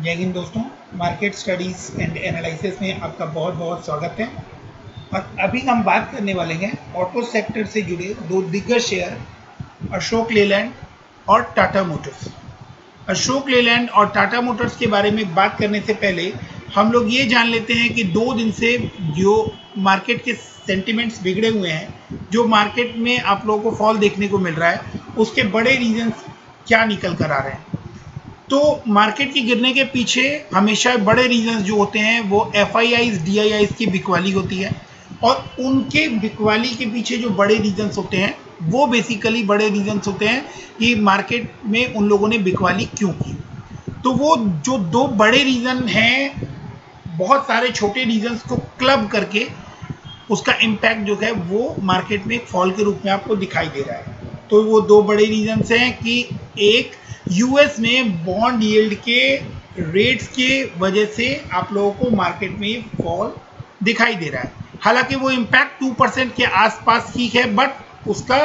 जय हिंद दोस्तों, market studies and analysis में आपका बहुत बहुत स्वागत है। और अभी हम बात करने वाले हैं ऑटो सेक्टर से जुड़े दो दिग्गज शेयर अशोक लेलैंड और टाटा मोटर्स। अशोक लेलैंड और टाटा मोटर्स के बारे में बात करने से पहले हम लोग ये जान लेते हैं कि 2 दिन से जो मार्केट के सेंटिमेंट्स बिगड़े हुए हैं, जो मार्केट में आप लोगों को फॉल देखने को मिल रहा है, उसके बड़े रीजंस क्या निकल कर आ रहे हैं। तो मार्केट के गिरने के पीछे हमेशा बड़े रीजंस जो होते हैं वो एफआईआईज डीआईआईज की बिकवाली होती है, और उनके बिकवाली के पीछे जो बड़े रीजंस होते हैं वो बेसिकली बड़े रीजंस होते हैं कि मार्केट में उन लोगों ने बिकवाली क्यों की। तो वो जो दो बड़े रीजन हैं, बहुत सारे छोटे रीजंस को क्लब करके उसका इम्पैक्ट जो है वो मार्केट में एक फॉल के रूप में आपको दिखाई दे रहा है। तो वो दो बड़े रीजंस हैं कि एक, यूएस में बॉन्ड यील्ड के रेट्स के वजह से आप लोगों को मार्केट में फॉल दिखाई दे रहा है। हालांकि वो इम्पैक्ट 2% के आसपास ही है, बट उसका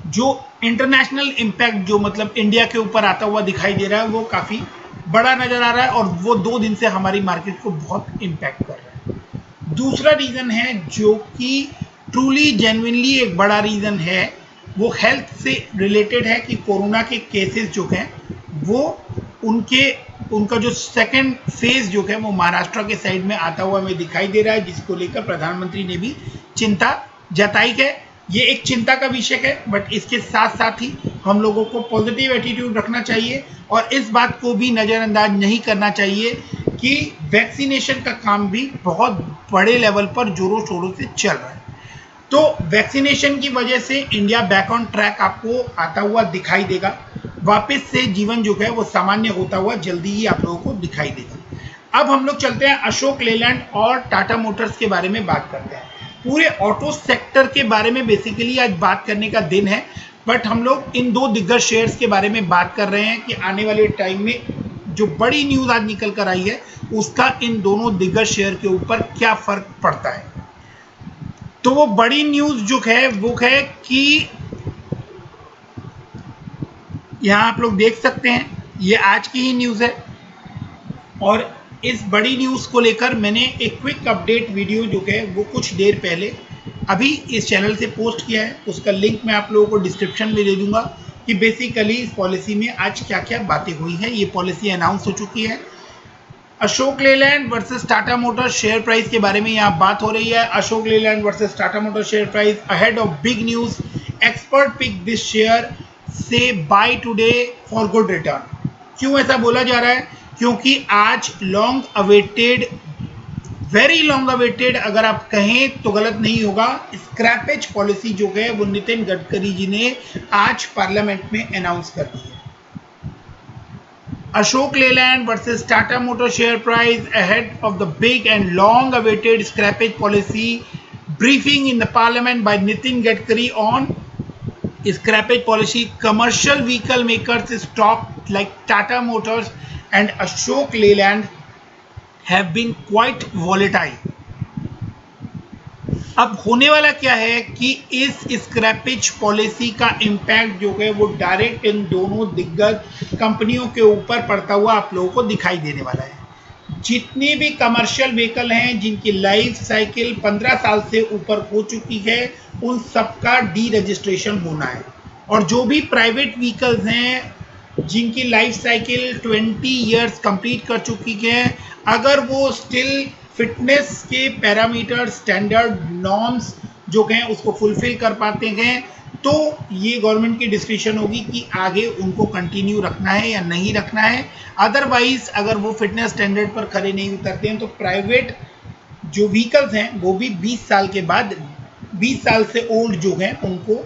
जो इंटरनेशनल इम्पैक्ट जो मतलब इंडिया के ऊपर आता हुआ दिखाई दे रहा है वो काफ़ी बड़ा नज़र आ रहा है, और वो 2 दिन से हमारी मार्केट को बहुत इम्पैक्ट कर रहा है। दूसरा रीज़न है जो कि ट्रूली जेन्युइनली एक बड़ा रीज़न है, वो हेल्थ से रिलेटेड है कि कोरोना के केसेस जो हैं वो उनका जो सेकंड फेज जो है वो महाराष्ट्र के साइड में आता हुआ हमें दिखाई दे रहा है, जिसको लेकर प्रधानमंत्री ने भी चिंता जताई है। ये एक चिंता का विषय है, बट इसके साथ साथ ही हम लोगों को पॉजिटिव एटीट्यूड रखना चाहिए और इस बात को भी नज़रअंदाज नहीं करना चाहिए कि वैक्सीनेशन का काम भी बहुत बड़े लेवल पर जोरों शोरों से चल रहा है। तो वैक्सीनेशन की वजह से इंडिया बैक ऑन ट्रैक आपको आता हुआ दिखाई देगा, वापस से जीवन जो है वो सामान्य होता हुआ जल्दी ही आप लोगों को दिखाई देगा। अब हम लोग चलते हैं अशोक लेलैंड और टाटा मोटर्स के बारे में बात करते हैं। पूरे ऑटो सेक्टर के बारे में बेसिकली आज बात करने का दिन है, बट हम लोग इन दो दिग्गज शेयर्स के बारे में बात कर रहे हैं कि आने वाले टाइम में जो बड़ी न्यूज़ आज निकल कर आई है उसका इन दोनों दिग्गज शेयर के ऊपर क्या फर्क पड़ता है। तो वो बड़ी न्यूज़ जो है वो है कि यहाँ आप लोग देख सकते हैं, ये आज की ही न्यूज़ है, और इस बड़ी न्यूज़ को लेकर मैंने एक क्विक अपडेट वीडियो जो है वो कुछ देर पहले अभी इस चैनल से पोस्ट किया है। उसका लिंक मैं आप लोगों को डिस्क्रिप्शन में दे दूंगा कि बेसिकली इस पॉलिसी में आज क्या क्या बातें हुई हैं। ये पॉलिसी अनाउंस हो चुकी है। Ashok Leyland versus Tata Motors share price के बारे में यहाँ बात हो रही है। Ashok Leyland versus Tata Motors share price ahead of big news, expert pick this share से buy today for good return. क्यों ऐसा बोला जा रहा है? क्योंकि आज long awaited, very long awaited अगर आप कहें तो गलत नहीं होगा, स्क्रैपेज पॉलिसी जो है वो नितिन गडकरी जी ने आज पार्लियामेंट में अनाउंस कर दी है। Ashok Leyland versus Tata Motor share price ahead of the big and long awaited scrappage policy briefing in the parliament by Nitin Gadkari on scrappage policy. Commercial vehicle makers stock like Tata Motors and Ashok Leyland have been quite volatile. अब होने वाला क्या है कि इस scrappage policy का impact जो है वो डायरेक्ट इन दोनों दिग्गज कंपनियों के ऊपर पड़ता हुआ आप लोगों को दिखाई देने वाला है। जितनी भी कमर्शियल व्हीकल हैं जिनकी लाइफ साइकिल 15 साल से ऊपर हो चुकी है, उन सबका डी रजिस्ट्रेशन होना है। और जो भी प्राइवेट व्हीकल्स हैं जिनकी लाइफ साइकिल 20 ईयर्स कंप्लीट कर चुकी है, अगर वो स्टिल फिटनेस के पैरामीटर स्टैंडर्ड नॉर्म्स जो हैं उसको फुलफिल कर पाते हैं, तो ये गवर्नमेंट की डिस्क्रिप्शन होगी कि आगे उनको कंटिन्यू रखना है या नहीं रखना है। अदरवाइज अगर वो फिटनेस स्टैंडर्ड पर खड़े नहीं उतरते हैं तो प्राइवेट जो व्हीकल्स हैं वो भी 20 साल के बाद, 20 साल से ओल्ड जो हैं उनको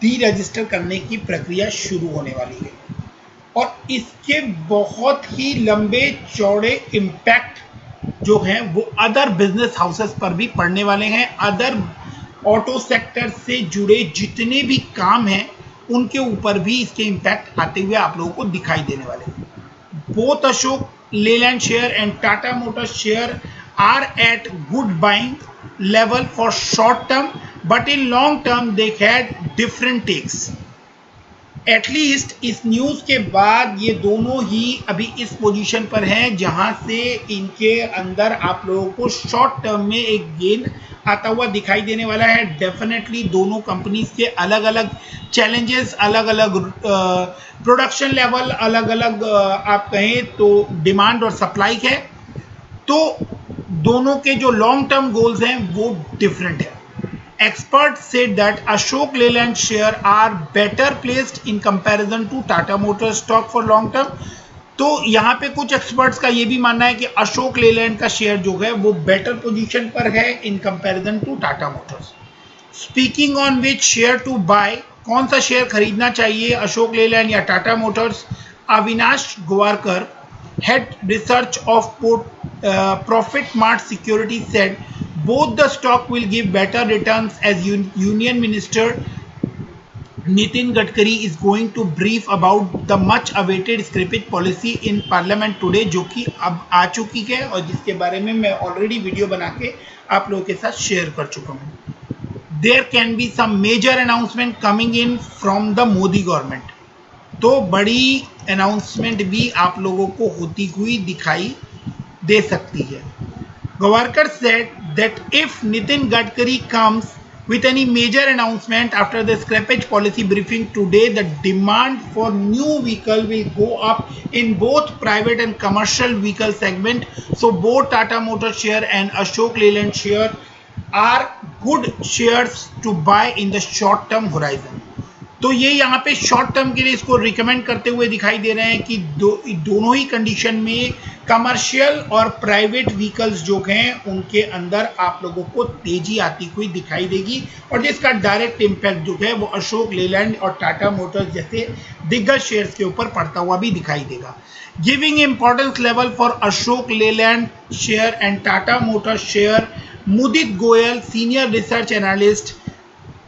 डी रजिस्टर करने की प्रक्रिया शुरू होने वाली है। और इसके बहुत ही लंबे चौड़े इम्पैक्ट जो हैं वो अदर बिजनेस हाउसेस पर भी पड़ने वाले हैं। अदर ऑटो सेक्टर से जुड़े जितने भी काम हैं उनके ऊपर भी इसके इम्पैक्ट आते हुए आप लोगों को दिखाई देने वाले हैं। Both Ashok Leyland share and Tata Motors share are at good buying level for short term, but in long term they had different takes. At least इस न्यूज़ के बाद ये दोनों ही अभी इस पोजीशन पर हैं जहां से इनके अंदर आप लोगों को शॉर्ट टर्म में एक गेन आता हुआ दिखाई देने वाला है। डेफिनेटली दोनों कंपनीज के अलग अलग चैलेंजेस, अलग अलग प्रोडक्शन लेवल, अलग अलग आप कहें तो डिमांड और सप्लाई है, तो दोनों के जो लॉन्ग टर्म गोल्स हैं वो डिफरेंट है। Experts said that Ashok Leyland share are better placed in comparison to Tata Motors stock for long term। तो यहाँ पे कुछ एक्सपर्ट्स का ये भी मानना है कि अशोक लेलैंड का शेयर जो है वो बेटर पोजीशन पर है in comparison to Tata Motors. Speaking on which share to buy, कौन सा शेयर खरीदना चाहिए, अशोक लेलैंड या Tata Motors, Avinash Gowarkar, head research of profit mart security said both the stock will give better returns as Union Minister Nitin Gadkari is going to brief about the much awaited scrappage policy in Parliament today, जो कि अब आ चुकी है और जिसके बारे में मैं ऑलरेडी वीडियो बना के आप लोगों के साथ शेयर कर चुका हूँ। There can be some major announcement coming in from the Modi government। तो बड़ी अनाउंसमेंट भी आप लोगों को होती हुई दिखाई दे सकती है। Gavarkar said that if Nitin Gadkari comes with any major announcement after the scrappage policy briefing today, the demand for new vehicle will go up in both private and commercial vehicle segment. So both Tata Motors share and Ashok Leyland share are good shares to buy in the short term horizon। तो ये यहाँ पे short term के लिए इसको recommend करते हुए दिखाई दे रहे हैं कि दोनों ही कंडीशन में कमर्शियल और प्राइवेट व्हीकल्स जो हैं उनके अंदर आप लोगों को तेजी आती हुई दिखाई देगी और जिसका डायरेक्ट इम्पैक्ट जो है वो अशोक लेलैंड और टाटा मोटर्स जैसे दिग्गज शेयर्स के ऊपर पड़ता हुआ भी दिखाई देगा। Giving importance level for Ashok Leyland share and Tata Motors share, Mudit Goyal, senior research analyst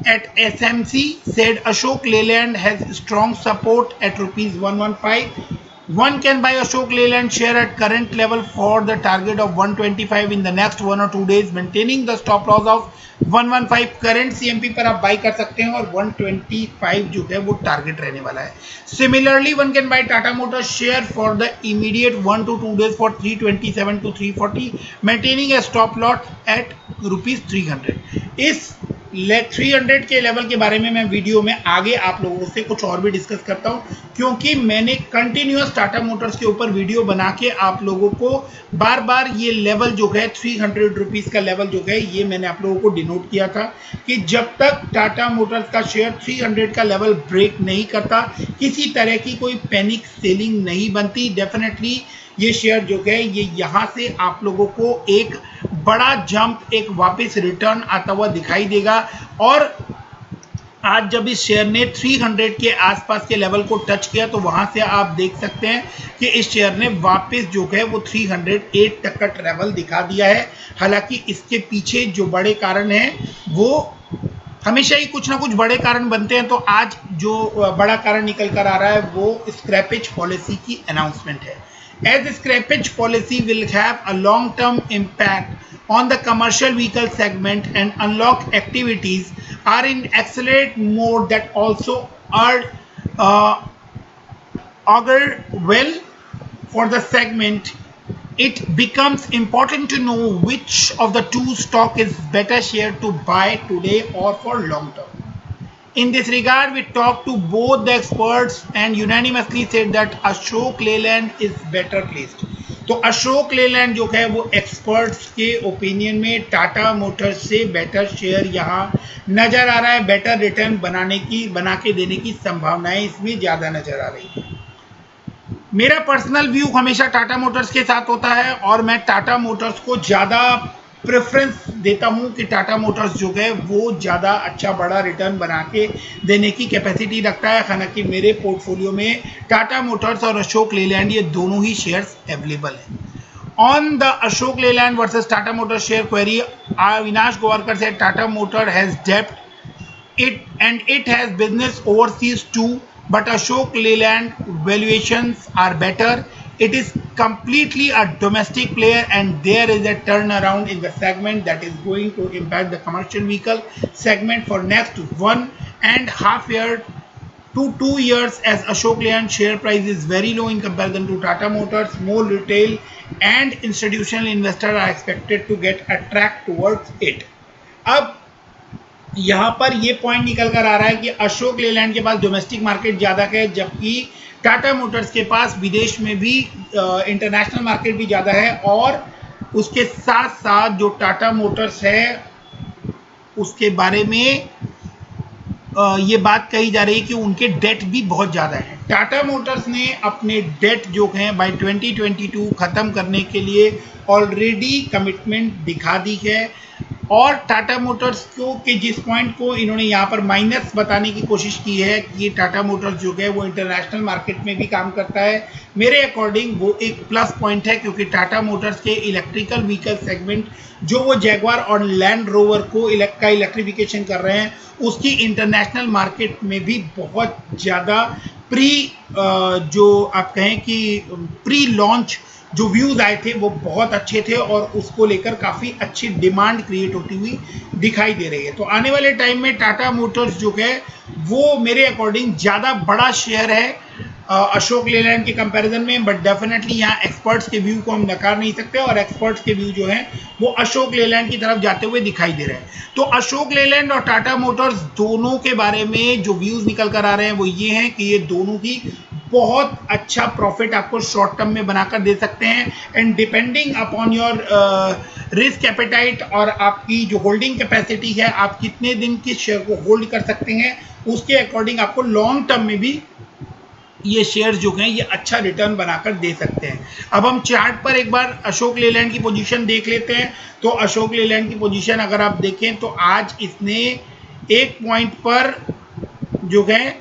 at SMC said Ashok Leyland has strong support at rupees 115। One can buy Ashok Leyland share at current level for the target of 125 in the next 1 or 2 days, maintaining the stop loss of 115। Current CMP पर आप by कर सकते हैं और 125 जो है वो target रहने वाला है। Similarly one can buy Tata Motor share for the immediate 1 to 2 days for 327 to 340, maintaining a stop loss at ₹300। इस 300 के लेवल के बारे में मैं वीडियो में आगे आप लोगों से कुछ और भी डिस्कस करता हूं, क्योंकि मैंने कंटिन्यूअस टाटा मोटर्स के ऊपर वीडियो बना के आप लोगों को बार बार ये लेवल जो है 300 रुपीज़ का लेवल जो है ये मैंने आप लोगों को डिनोट किया था कि जब तक टाटा मोटर्स का शेयर 300 का लेवल ब्रेक नहीं करता किसी तरह की कोई पैनिक सेलिंग नहीं बनती। डेफिनेटली ये शेयर जो है ये यहाँ से आप लोगों को एक बड़ा जंप, एक वापस रिटर्न आता हुआ दिखाई देगा। और आज जब इस शेयर ने 300 के आसपास के लेवल को टच किया तो वहां से आप देख सकते हैं कि इस शेयर ने वापस जो है वो 308 तक का ट्रेवल दिखा दिया है। हालांकि इसके पीछे जो बड़े कारण हैं वो हमेशा ही कुछ ना कुछ बड़े कारण बनते हैं, तो आज जो बड़ा कारण निकल कर आ रहा है वो स्क्रैपेज पॉलिसी की अनाउंसमेंट है। As scrappage policy will have a long-term impact on the commercial vehicle segment and unlock activities are in accelerate mode that also augur well for the segment, it becomes important to know which of the two stock is better share to buy today or for long term। In this regard, we talked to both the experts and unanimously said that Ashok Leyland is better placed। तो अशोक लेलैंड जो है वो experts के opinion में Tata Motors से better share यहाँ नजर आ रहा है। बेटर रिटर्न बना के देने की संभावनाएं इसमें ज़्यादा नजर आ रही है। मेरा पर्सनल व्यू हमेशा टाटा मोटर्स के साथ होता है और मैं टाटा मोटर्स को ज़्यादा प्रेफरेंस देता हूं कि टाटा मोटर्स जो है वो ज़्यादा अच्छा बड़ा रिटर्न बना के देने की कैपेसिटी रखता है। हालांकि मेरे पोर्टफोलियो में टाटा मोटर्स और अशोक लेलैंड ये दोनों ही शेयर्स अवेलेबल हैं। On the Ashok Leyland versus Tata Motors share query, Avinash Gowarkar से टाटा मोटर हैज डेप्ट it has business overseas too, but Ashok Leyland valuations are better। It is completely a domestic player and there is a turnaround in the segment that is going to impact the commercial vehicle segment for next 1.5 years to 2 years as Ashok Leyland share price is very low in comparison to Tata Motors. More retail and institutional investors are expected to get attract towards it. अब यहाँ पर ये point निकल कर आ रहा है कि अशोक लेलैंड के पास डोमेस्टिक मार्केट ज़्यादा है, जबकि टाटा मोटर्स के पास विदेश में भी इंटरनेशनल मार्केट भी ज़्यादा है, और उसके साथ साथ जो टाटा मोटर्स है उसके बारे में ये बात कही जा रही है कि उनके डेट भी बहुत ज़्यादा है। टाटा मोटर्स ने अपने डेट जो हैं बाय 2022 ख़त्म करने के लिए ऑलरेडी कमिटमेंट दिखा दी है, और टाटा मोटर्स को के जिस पॉइंट को इन्होंने यहाँ पर माइनस बताने की कोशिश की है कि टाटा मोटर्स जो है वो इंटरनेशनल मार्केट में भी काम करता है, मेरे अकॉर्डिंग वो एक प्लस पॉइंट है, क्योंकि टाटा मोटर्स के इलेक्ट्रिकल व्हीकल सेगमेंट जो वो जैगवार और लैंड रोवर को इलेक्ट्रिफिकेशन कर रहे हैं, उसकी इंटरनेशनल मार्केट में भी बहुत ज़्यादा जो आप कहें कि प्री लॉन्च जो व्यूज़ आए थे वो बहुत अच्छे थे, और उसको लेकर काफ़ी अच्छी डिमांड क्रिएट होती हुई दिखाई दे रही है। तो आने वाले टाइम में टाटा मोटर्स जो है वो मेरे अकॉर्डिंग ज़्यादा बड़ा शेयर है अशोक लेलैंड के कंपैरिजन में, बट डेफिनेटली यहाँ एक्सपर्ट्स के व्यू को हम नकार नहीं सकते, और एक्सपर्ट्स के व्यू जो हैं वो अशोक लेलैंड की तरफ जाते हुए दिखाई दे रहे हैं। तो अशोक लेलैंड और टाटा मोटर्स दोनों के बारे में जो व्यूज़ निकल कर आ रहे हैं वो ये हैं कि ये दोनों ही बहुत अच्छा प्रॉफिट आपको शॉर्ट टर्म में बनाकर दे सकते हैं, and depending upon your risk appetite और आपकी जो होल्डिंग कैपेसिटी है, आप कितने दिन के शेयर को होल्ड कर सकते हैं, उसके अकॉर्डिंग आपको लॉन्ग टर्म में भी ये शेयर जो हैं ये अच्छा रिटर्न बनाकर दे सकते हैं। अब हम चार्ट पर एक बार अशोक लेलैंड की पोजीशन देख लेते हैं। तो अशोक लेलैंड की पोजीशन अगर आप देखें तो आज इसने एक पॉइंट पर जो है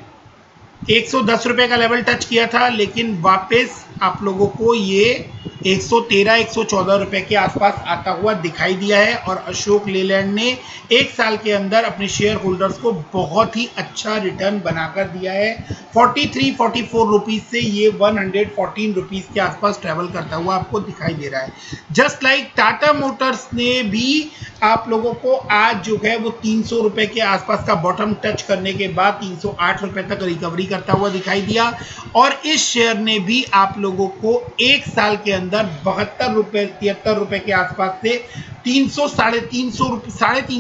110 रुपये का लेवल टच किया था, लेकिन वापस आप लोगों को ये 113-114 रुपये के आसपास आता हुआ दिखाई दिया है, और अशोक लेलैंड ने एक साल के अंदर अपने शेयर होल्डर्स को बहुत ही अच्छा रिटर्न बनाकर दिया है। 43-44 रुपीज़ से ये 114 रुपीज़ के आसपास ट्रैवल करता हुआ आपको दिखाई दे रहा है। जस्ट लाइक टाटा मोटर्स ने भी आप लोगों को आज जो है वो 300 रुपये के आसपास का बॉटम टच करने के बाद 308 रुपये तक रिकवरी करता हुआ दिखाई दिया, और इस शेयर ने भी आप लोगों को एक साल के अंदर 72 रुपये 73 रुपये के आसपास से 300 साढ़े तीन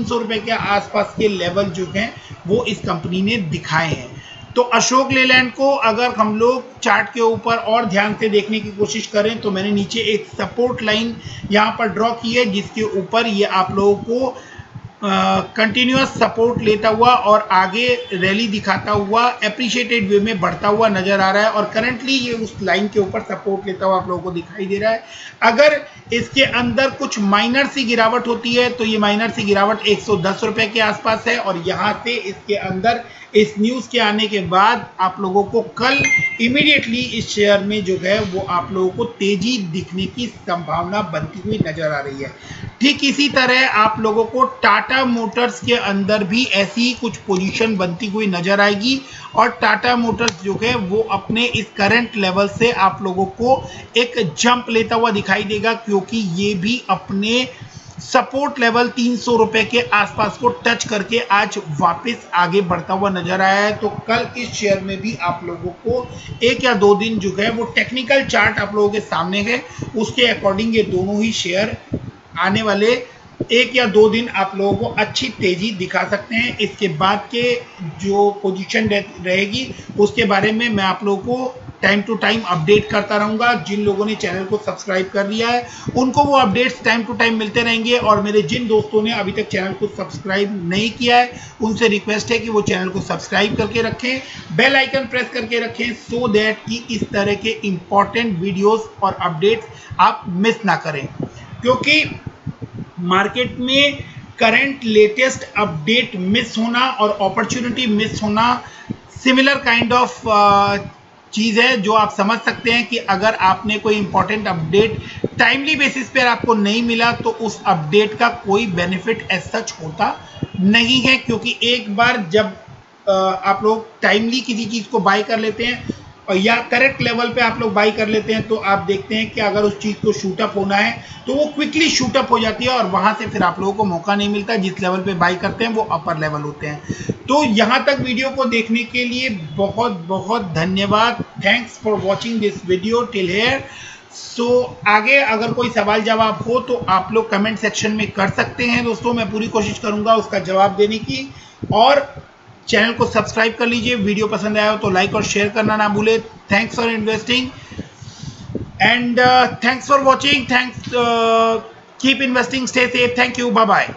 सौ रुपये के आसपास के लेवल जो हैं वो इस कंपनी ने दिखाए हैं। तो अशोक लेलैंड को अगर हम लोग चार्ट के ऊपर और ध्यान से देखने की कोशिश करें तो मैंने नीचे एक सपोर्ट लाइन यहाँ पर ड्रॉ की है, जिसके ऊपर ये आप लोगों को कंटिन्यूअस सपोर्ट लेता हुआ और आगे रैली दिखाता हुआ एप्रिशिएटेड वे में बढ़ता हुआ नजर आ रहा है, और करंटली ये उस लाइन के ऊपर सपोर्ट लेता हुआ आप लोगों को दिखाई दे रहा है। अगर इसके अंदर कुछ माइनर सी गिरावट होती है तो ये माइनर सी गिरावट 110 रुपये के आसपास है, और यहाँ से इसके अंदर इस न्यूज़ के आने के बाद आप लोगों को कल इमीडिएटली इस शेयर में जो है वो आप लोगों को तेजी दिखने की संभावना बनती हुई नजर आ रही है। ठीक इसी तरह आप लोगों को टाटा मोटर्स के अंदर भी ऐसी ही कुछ पोजीशन बनती हुई नजर आएगी, और टाटा मोटर्स जो है वो अपने इस करंट लेवल से आप लोगों को एक जंप लेता हुआ दिखाई देगा, क्योंकि ये भी अपने सपोर्ट लेवल 300 रुपये के आसपास को टच करके आज वापस आगे बढ़ता हुआ नजर आया है। तो कल इस शेयर में भी आप लोगों को 1 या 2 दिन जो है वो टेक्निकल चार्ट आप लोगों के सामने है, उसके अकॉर्डिंग ये दोनों ही शेयर आने वाले 1 या 2 दिन आप लोगों को अच्छी तेजी दिखा सकते हैं। इसके बाद के जो पोजीशन रहेगी उसके बारे में मैं आप लोगों को टाइम टू टाइम अपडेट करता रहूंगा। जिन लोगों ने चैनल को सब्सक्राइब कर लिया है उनको वो अपडेट्स टाइम टू टाइम मिलते रहेंगे, और मेरे जिन दोस्तों ने अभी तक चैनल को सब्सक्राइब नहीं किया है उनसे रिक्वेस्ट है कि वो चैनल को सब्सक्राइब करके रखें, बेल आइकन प्रेस करके रखें, सो दैट कि इस तरह के इंपॉर्टेंट वीडियोस और अपडेट्स आप मिस ना करें, क्योंकि मार्केट में करंट लेटेस्ट अपडेट मिस होना और अपॉर्चुनिटी मिस होना सिमिलर काइंड ऑफ चीज़ है, जो आप समझ सकते हैं कि अगर आपने कोई इंपॉर्टेंट अपडेट टाइमली बेसिस पर आपको नहीं मिला तो उस अपडेट का कोई बेनिफिट एज सच होता नहीं है, क्योंकि एक बार जब आप लोग टाइमली किसी चीज़ को बाय कर लेते हैं और या करेक्ट लेवल पे आप लोग बाई कर लेते हैं तो आप देखते हैं कि अगर उस चीज़ को शूट अप होना है तो वो क्विकली शूट अप हो जाती है और वहां से फिर आप लोगों को मौका नहीं मिलता। जिस लेवल पे बाई करते हैं वो अपर लेवल होते हैं। तो यहाँ तक वीडियो को देखने के लिए बहुत बहुत धन्यवाद। Thanks for watching this video till here. So आगे अगर कोई सवाल जवाब हो तो आप लोग कमेंट सेक्शन में कर सकते हैं दोस्तों, मैं पूरी कोशिश करूंगा उसका जवाब देने की। और चैनल को सब्सक्राइब कर लीजिए, वीडियो पसंद आया हो तो लाइक और शेयर करना ना भूले। Thanks for investing and thanks for watching. Thanks, keep investing, stay safe, thank you, bye bye.